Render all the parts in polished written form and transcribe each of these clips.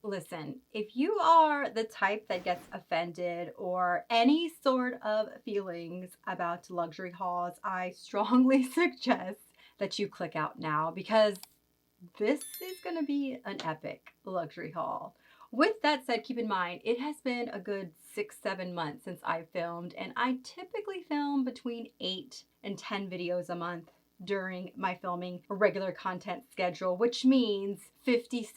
Listen, if you are the type that gets offended or any sort of feelings about luxury hauls, I strongly suggest that you click out now because this is going to be an epic luxury haul. With that said, keep in mind, it has been a good 6-7 months since I filmed, and I typically film between 8 and 10 videos a month during my filming regular content schedule, which means 50-60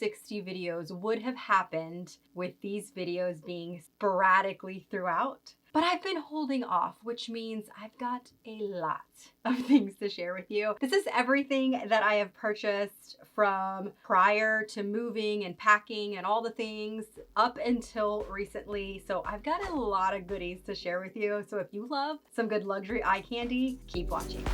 videos would have happened with these videos being sporadically throughout. But I've been holding off, which means I've got a lot of things to share with you. This is everything that I have purchased from prior to moving and packing and all the things up until recently. So I've got a lot of goodies to share with you. So if you love some good luxury eye candy, keep watching.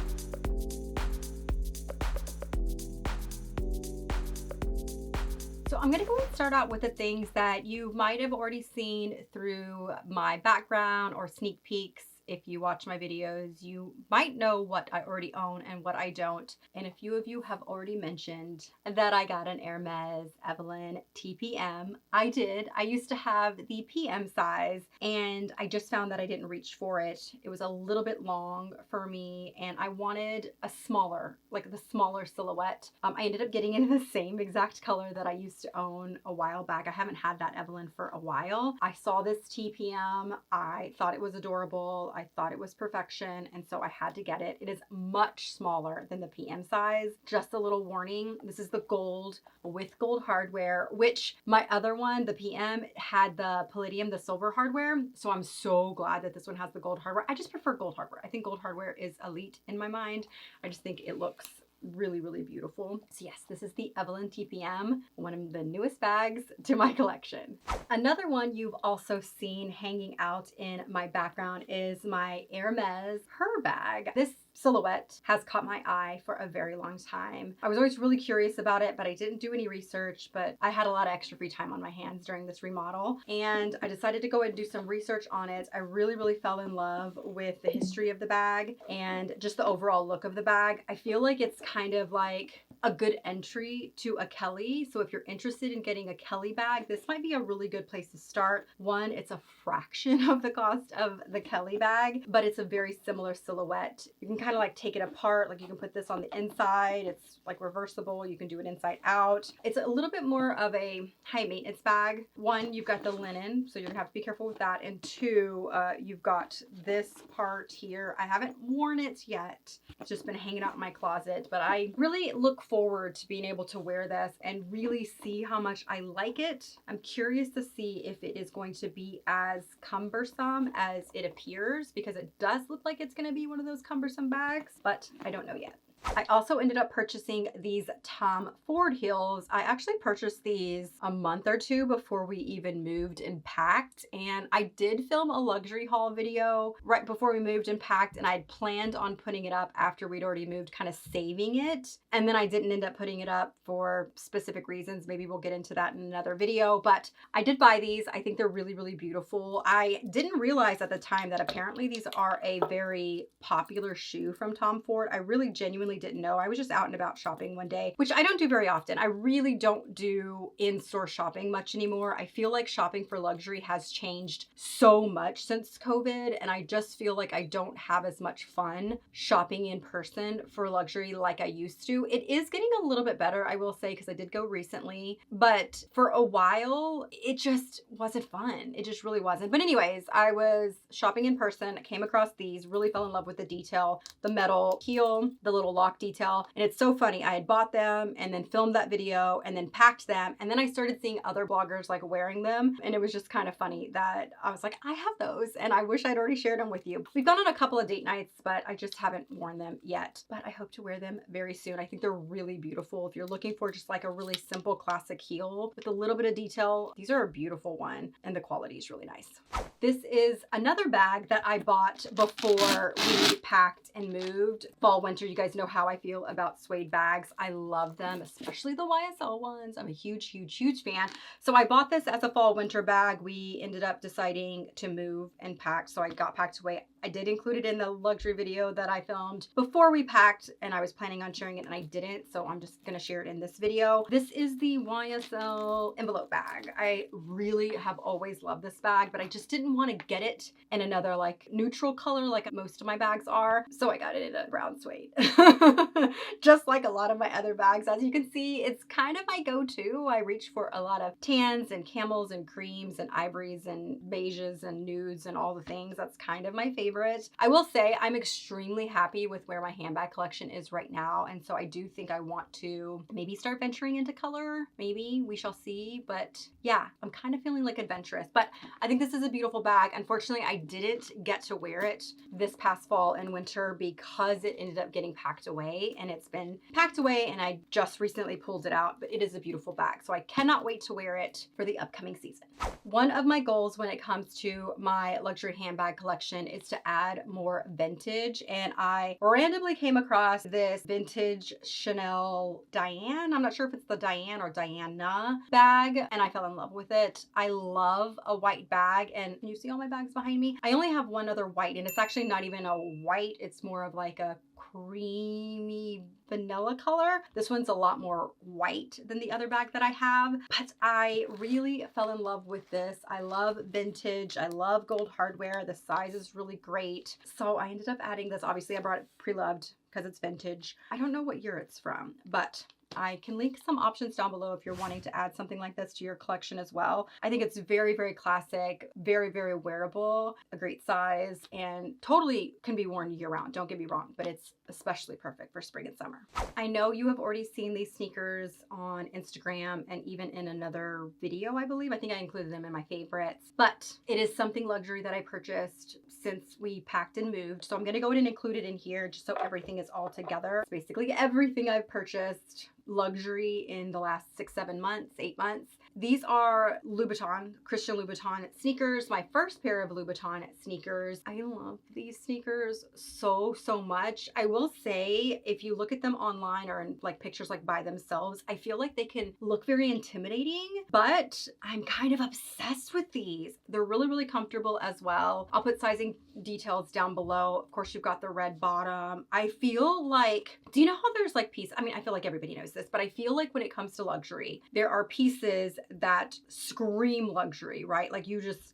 So I'm gonna go and start out with the things that you might have already seen through my background or sneak peeks. If you watch my videos, you might know what I already own and what I don't. And a few of you have already mentioned that I got an Hermes Evelyn TPM. I did. I used to have the PM size and I just found that I didn't reach for it. It was a little bit long for me and I wanted a smaller, like the smaller silhouette. I ended up getting into the same exact color that I used to own a while back. I haven't had that Evelyn for a while. I saw this TPM. I thought it was adorable. I thought it was perfection, and so I had to get it. It is much smaller than the PM size. Just a little warning, this is the gold with gold hardware, which my other one, the PM, had the palladium, the silver hardware. So I'm so glad that this one has the gold hardware. I just prefer gold hardware. I think gold hardware is elite in my mind. I just think it looks really, really beautiful. So yes, this is the Evelyn TPM, one of the newest bags to my collection. Another one you've also seen hanging out in my background is my Hermes Her bag. This silhouette has caught my eye for a very long time. I was always really curious about it, but I didn't do any research, but I had a lot of extra free time on my hands during this remodel and I decided to go and do some research on it. I really, really fell in love with the history of the bag and just the overall look of the bag. I feel like it's kind of like a good entry to a Kelly. So if you're interested in getting a Kelly bag, this might be a really good place to start. One, it's a fraction of the cost of the Kelly bag, but it's a very similar silhouette. You can kind of like take it apart. Like you can put this on the inside. It's like reversible. You can do it inside out. It's a little bit more of a high maintenance bag. One, you've got the linen, so you're gonna have to be careful with that. And two, you've got this part here. I haven't worn it yet. It's just been hanging out in my closet, but I really look forward to being able to wear this and really see how much I like it. I'm curious to see if it is going to be as cumbersome as it appears, because it does look like it's going to be one of those cumbersome bags, but I don't know yet. I also ended up purchasing these Tom Ford heels. I actually purchased these a month or two before we even moved and packed. And I did film a luxury haul video right before we moved and packed. And I had planned on putting it up after we'd already moved, kind of saving it. And then I didn't end up putting it up for specific reasons. Maybe we'll get into that in another video. But I did buy these. I think they're really, really beautiful. I didn't realize at the time that apparently these are a very popular shoe from Tom Ford. I really genuinely didn't know. I was just out and about shopping one day, which I don't do very often. I really don't do in-store shopping much anymore. I feel like shopping for luxury has changed so much since COVID, and I just feel like I don't have as much fun shopping in person for luxury like I used to. It is getting a little bit better, I will say, because I did go recently, but for a while, it just wasn't fun. It just really wasn't. But anyways, I was shopping in person, came across these, really fell in love with the detail, the metal heel, the little lock detail. And it's so funny. I had bought them and then filmed that video and then packed them. And then I started seeing other bloggers like wearing them. And it was just kind of funny that I was like, I have those and I wish I'd already shared them with you. We've gone on a couple of date nights, but I just haven't worn them yet. But I hope to wear them very soon. I think they're really beautiful. If you're looking for just like a really simple classic heel with a little bit of detail, these are a beautiful one and the quality is really nice. This is another bag that I bought before we packed and moved. Fall, winter, you guys know how I feel about suede bags. I love them, especially the YSL ones. I'm a huge, huge, huge fan. So I bought this as a fall winter bag. We ended up deciding to move and pack. So I got packed away I did include it in the luxury video that I filmed before we packed, and I was planning on sharing it and I didn't, so I'm just gonna share it in this video. This is the YSL envelope bag. I really have always loved this bag, but I just didn't want to get it in another like neutral color like most of my bags are, so I got it in a brown suede. Just like a lot of my other bags. As you can see, it's kind of my go-to. I reach for a lot of tans and camels and creams and ivories and beiges and nudes and all the things. That's kind of my favorite. I will say I'm extremely happy with where my handbag collection is right now, and so I do think I want to maybe start venturing into color. Maybe, we shall see, but yeah, I'm kind of feeling like adventurous. But I think this is a beautiful bag. Unfortunately, I didn't get to wear it this past fall and winter because it ended up getting packed away, and it's been packed away and I just recently pulled it out, but it is a beautiful bag. So I cannot wait to wear it for the upcoming season. One of my goals when it comes to my luxury handbag collection is to add more vintage, and I randomly came across this vintage Chanel Diane. I'm not sure if it's the Diane or Diana bag, and I fell in love with it. I love a white bag, and can you see all my bags behind me? I only have one other white, and it's actually not even a white. It's more of like a creamy vanilla color. This one's a lot more white than the other bag that I have, but I really fell in love with this. I love vintage. I love gold hardware. The size is really great. So I ended up adding this. Obviously I brought it pre-loved because it's vintage. I don't know what year it's from, but I can link some options down below if you're wanting to add something like this to your collection as well. I think it's very, very classic, very, very wearable, a great size, and totally can be worn year round. Don't get me wrong, but it's especially perfect for spring and summer. I know you have already seen these sneakers on Instagram and even in another video, I believe. I think I included them in my favorites, but it is something luxury that I purchased since we packed and moved. So I'm gonna go ahead and include it in here just so everything is all together. It's basically everything I've purchased luxury in the last 6, 7 months, 8 months. These are Louboutin, Christian Louboutin sneakers, my first pair of Louboutin sneakers. I love these sneakers so much. I will say, if you look at them online or in like pictures like by themselves, I feel like they can look very intimidating, but I'm kind of obsessed with these. They're really, really comfortable as well. I'll put sizing details down below. Of course, you've got the red bottom. I feel like, do you know how there's like pieces? I mean, I feel like everybody knows this, but I feel like when it comes to luxury, there are pieces that scream luxury, right? Like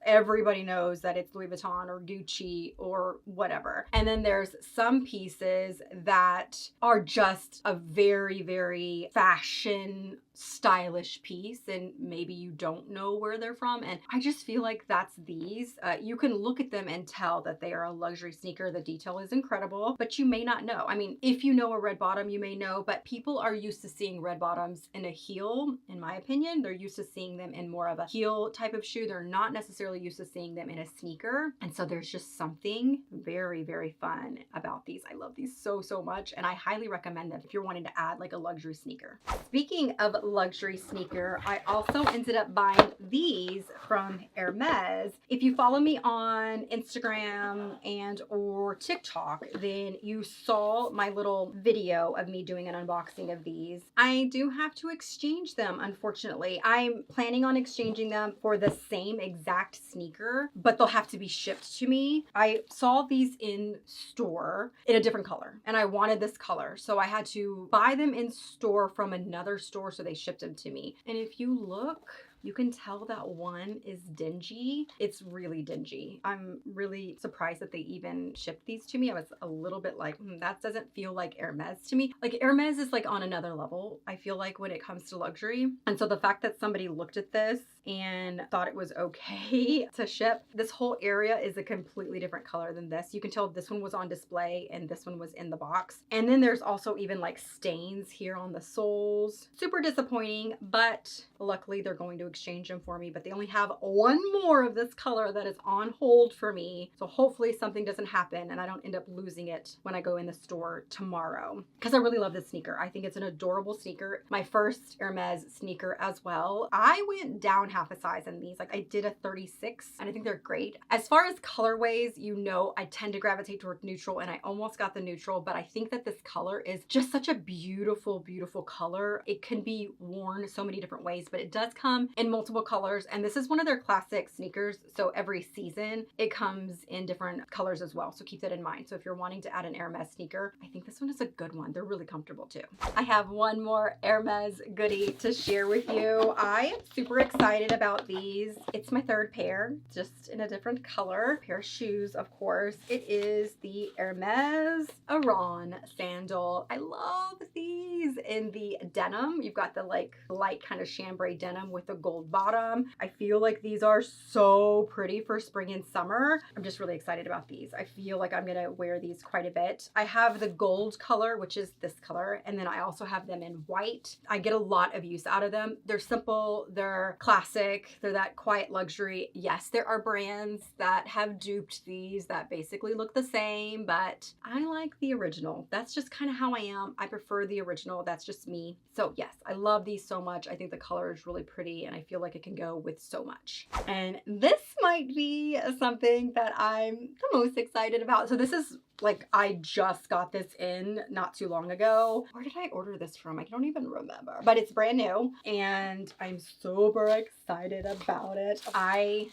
everybody knows that it's Louis Vuitton or Gucci or whatever. And then there's some pieces that are just a very, very fashion stylish piece, and maybe you don't know where they're from. And I just feel like that's these. You can look at them and tell that they are a luxury sneaker. The detail is incredible, but you may not know. I mean, if you know a red bottom, you may know, but people are used to seeing red bottoms in a heel. In my opinion, they're used to seeing them in more of a heel type of shoe. They're not necessarily used to seeing them in a sneaker. And so there's just something very, very fun about these. I love these so much, and I highly recommend them if you're wanting to add like a luxury sneaker. Speaking of luxury sneaker, I also ended up buying these from Hermes. If you follow me on Instagram and or TikTok, then you saw my little video of me doing an unboxing of these. I do have to exchange them, unfortunately. I'm planning on exchanging them for the same exact sneaker, but they'll have to be shipped to me. I saw these in store in a different color, and I wanted this color, so I had to buy them in store from another store, so they shipped them to me. And if you look, you can tell that one is dingy. It's really dingy. I'm really surprised that they even shipped these to me. I was a little bit like, that doesn't feel like Hermes to me. Like Hermes is like on another level, I feel like, when it comes to luxury. And so the fact that somebody looked at this and thought it was okay to ship, this whole area is a completely different color than this. You can tell this one was on display and this one was in the box. And then there's also even like stains here on the soles. Super disappointing, but luckily they're going to exchange them for me, but they only have one more of this color that is on hold for me. So hopefully something doesn't happen and I don't end up losing it when I go in the store tomorrow, because I really love this sneaker. I think it's an adorable sneaker. My first Hermes sneaker as well. I went downhill half a size in these. Like I did a 36 and I think they're great. As far as colorways, you know, I tend to gravitate toward neutral and I almost got the neutral, but I think that this color is just such a beautiful, beautiful color. It can be worn so many different ways, but it does come in multiple colors. And this is one of their classic sneakers. So every season it comes in different colors as well. So keep that in mind. So if you're wanting to add an Hermes sneaker, I think this one is a good one. They're really comfortable too. I have one more Hermes goodie to share with you. I am super excited about these. It's my third pair, just in a different color. Pair of shoes, of course. It is the Hermes Aran sandal. I love these in the denim. You've got the like light kind of chambray denim with a gold bottom. I feel like these are so pretty for spring and summer. I'm just really excited about these. I feel like I'm gonna wear these quite a bit. I have the gold color, which is this color, and then I also have them in white. I get a lot of use out of them. They're simple, they're classic, they're that quiet luxury. Yes, there are brands that have duped these that basically look the same, but I like the original. That's just kind of how I am. I prefer the original. That's just me. So yes, I love these so much. I think the color is really pretty and I feel like it can go with so much. And this might be something that I'm the most excited about. So this is like, I just got this in not too long ago. Where did I order this from? I don't even remember, but it's brand new and I'm super excited about it. I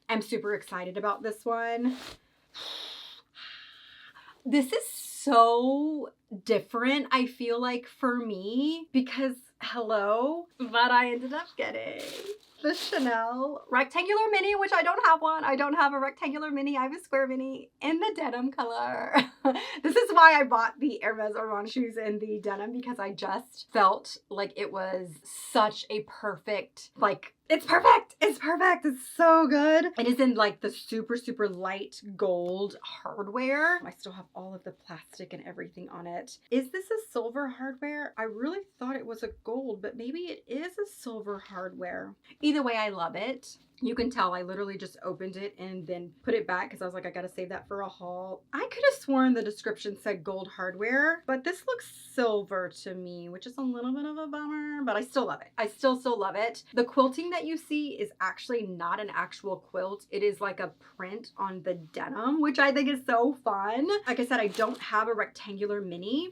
am super excited about this one. This is so different, I feel like, for me, because hello, but I ended up getting the Chanel rectangular mini, which I don't have one. I don't have a rectangular mini. I have a square mini in the denim color. This is why I bought the Hermes Aran shoes in the denim, because I just felt like it was such a perfect, like, it's perfect. It's perfect. It's so good. It is in like the super, super light gold hardware. I still have all of the plastic and everything on it. Is this a silver hardware? I really thought it was a gold, but maybe it is a silver hardware. Either way, I love it. You can tell I literally just opened it and then put it back because I was like, I gotta save that for a haul. I could have sworn the description said gold hardware, but this looks silver to me, which is a little bit of a bummer, but I still love it. I still love it. The quilting that you see is actually not an actual quilt. It is like a print on the denim, which I think is so fun. Like I said, I don't have a rectangular mini,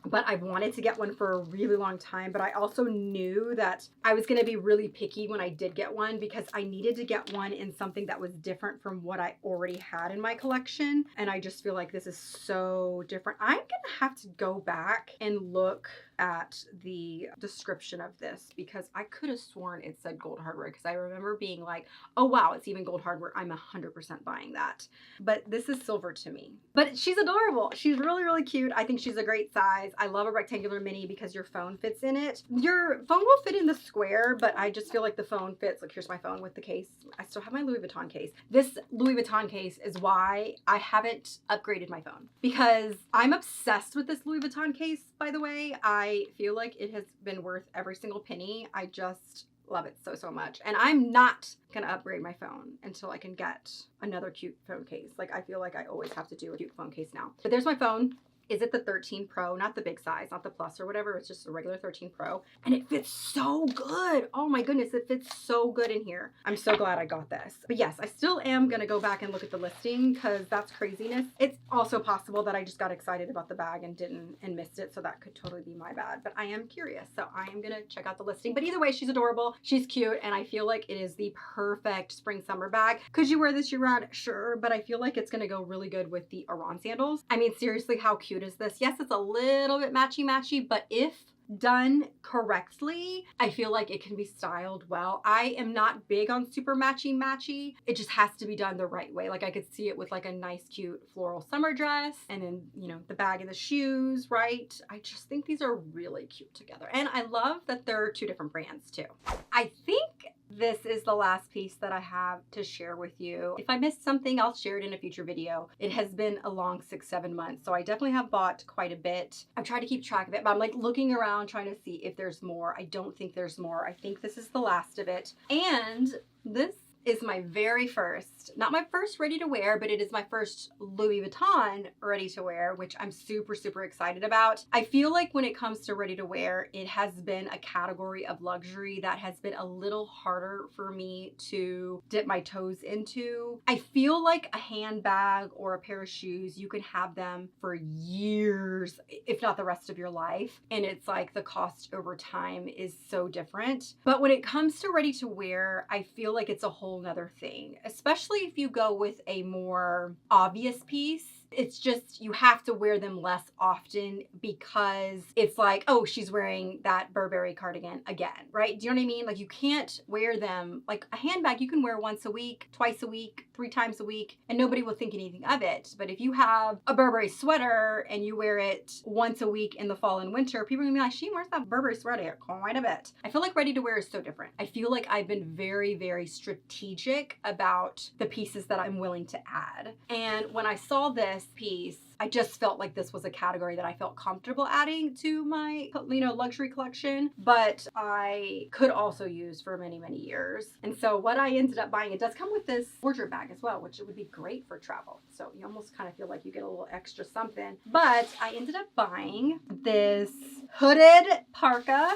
but I've wanted to get one for a really long time. But I also knew that I was going to be really picky when I did get one, because I needed to get one in something that was different from what I already had in my collection. And I just feel like this is so different. I'm going to have to go back and look at the description of this, because I could have sworn it said gold hardware, because I remember being like, oh wow, it's even gold hardware. I'm 100% buying that. But this is silver to me. But she's adorable. She's really, really cute. I think she's a great size. I love a rectangular mini because your phone fits in it. Your phone will fit in the square, but I just feel like the phone fits. Like, here's my phone with the case. I still have my Louis Vuitton case. This Louis Vuitton case is why I haven't upgraded my phone, because I'm obsessed with this Louis Vuitton case, by the way. I feel like it has been worth every single penny. I just love it so, so much. And I'm not gonna upgrade my phone until I can get another cute phone case. Like, I feel like I always have to do a cute phone case now. But there's my phone. Is it the 13 Pro? Not the big size, not the Plus or whatever. It's just a regular 13 Pro. And it fits so good. Oh my goodness, it fits so good in here. I'm so glad I got this. But yes, I still am going to go back and look at the listing, because that's craziness. It's also possible that I just got excited about the bag and missed it. So that could totally be my bad. But I am curious. So I am going to check out the listing. But either way, she's adorable. She's cute. And I feel like it is the perfect spring summer bag. Could you wear this year round? Sure. But I feel like it's going to go really good with the Aran sandals. I mean, seriously, how cute is this? Yes, it's a little bit matchy-matchy, but if done correctly, I feel like it can be styled well. I am not big on super matchy-matchy. It just has to be done the right way. Like, I could see it with like a nice, cute floral summer dress, and then, you know, the bag and the shoes, right? I just think these are really cute together. And I love that they're two different brands too. I think this is the last piece that I have to share with you. If I missed something, I'll share it in a future video. It has been a long 6-7 months, so I definitely have bought quite a bit. I've tried to keep track of it, but I'm like looking around trying to see if there's more. I don't think there's more. I think this is the last of it. And this is my very first, not my first ready to wear, but it is my first Louis Vuitton ready to wear, which I'm super, super excited about. I feel like when it comes to ready to wear, it has been a category of luxury that has been a little harder for me to dip my toes into. I feel like a handbag or a pair of shoes, you can have them for years, if not the rest of your life. And it's like the cost over time is so different. But when it comes to ready to wear, I feel like it's a whole nother thing, especially if you go with a more obvious piece. It's just, you have to wear them less often because it's like, oh, she's wearing that Burberry cardigan again, right? Do you know what I mean? Like, you can't wear them, like a handbag you can wear once a week, twice a week, 3 times a week, and nobody will think anything of it. But if you have a Burberry sweater and you wear it once a week in the fall and winter, people are gonna be like, she wears that Burberry sweater quite a bit. I feel like ready to wear is so different. I feel like I've been very, very strategic about the pieces that I'm willing to add. And when I saw this piece, I just felt like this was a category that I felt comfortable adding to my, luxury collection, but I could also use for many, many years. And so what I ended up buying, it does come with this wardrobe bag as well, which it would be great for travel. So you almost kind of feel like you get a little extra something. But I ended up buying this hooded parka.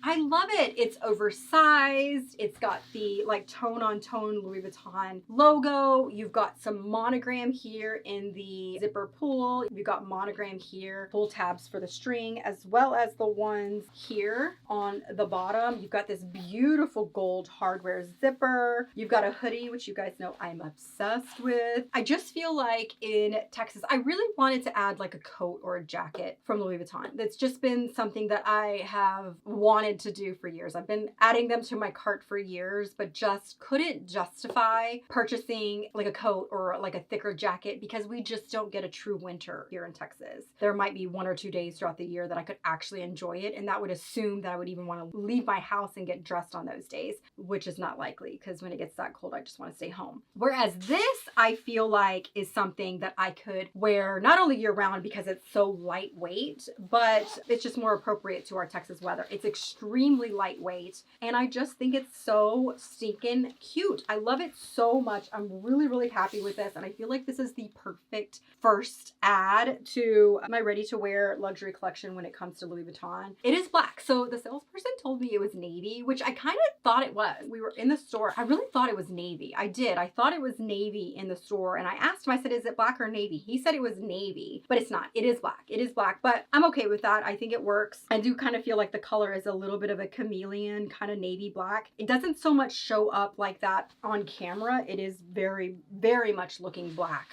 I love it. It's oversized. It's got the like tone on tone Louis Vuitton logo. You've got some monogram here in the zipper pull. You've got monogram here, pull tabs for the string, as well as the ones here on the bottom. You've got this beautiful gold hardware zipper. You've got a hoodie, which you guys know I'm obsessed with. I just feel like in Texas, I really wanted to add like a coat or a jacket from Louis Vuitton. That's just been something that I have wanted to do for years. I've been adding them to my cart for years, but just couldn't justify purchasing like a coat or like a thicker jacket because we just don't get a true winter here in Texas. There might be 1 or 2 days throughout the year that I could actually enjoy it, and that would assume that I would even want to leave my house and get dressed on those days, which is not likely because when it gets that cold, I just want to stay home. Whereas this, I feel like, is something that I could wear not only year round because it's so lightweight, but it's just more appropriate to our Texas weather. It's extremely lightweight, and I just think it's so stinking cute. I love it so much. I'm really, really happy with this, and I feel like this is the perfect first add to my ready-to-wear luxury collection when it comes to Louis Vuitton. It is black, so the salesperson told me it was navy, which I kind of thought it was. We were in the store. I really thought it was navy. I did. I thought it was navy in the store, and I asked him, I said, is it black or navy? He said it was navy, but it's not. It is black. It is black, but I'm okay with that. I think it works. I do kind of feel like the color is a little bit of a chameleon kind of navy black. It doesn't so much show up like that on camera. It is very, very much looking black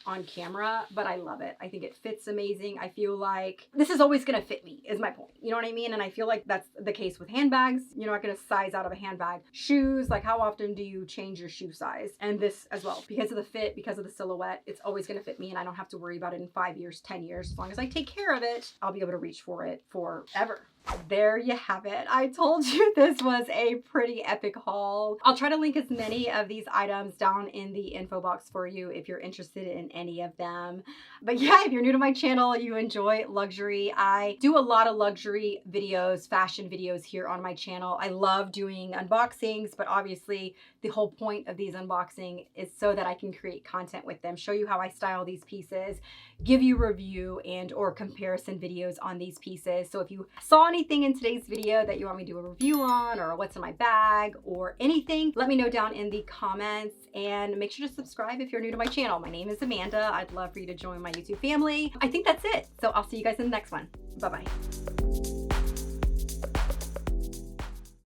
on camera, but I love it. I think it fits amazing. I feel like this is always going to fit me, is my point. You know what I mean? And I feel like that's the case with handbags. You're not going to size out of a handbag. Shoes, like how often do you change your shoe size? And this as well, because of the fit, because of the silhouette, it's always going to fit me, and I don't have to worry about it in 5 years, 10 years. As long as I take care of it, I'll be able to reach for it forever. There you have it. I told you this was a pretty epic haul. I'll try to link as many of these items down in the info box for you if you're interested in any of them. But yeah, if you're new to my channel, you enjoy luxury, I do a lot of luxury videos, fashion videos here on my channel. I love doing unboxings, but obviously the whole point of these unboxing is so that I can create content with them, show you how I style these pieces, give you review and or comparison videos on these pieces. So if you saw anything in today's video that you want me to do a review on, or what's in my bag or anything, let me know down in the comments, and make sure to subscribe if you're new to my channel. My name is Amanda. I'd love for you to join my YouTube family. I think that's it. So I'll see you guys in the next one. Bye-bye.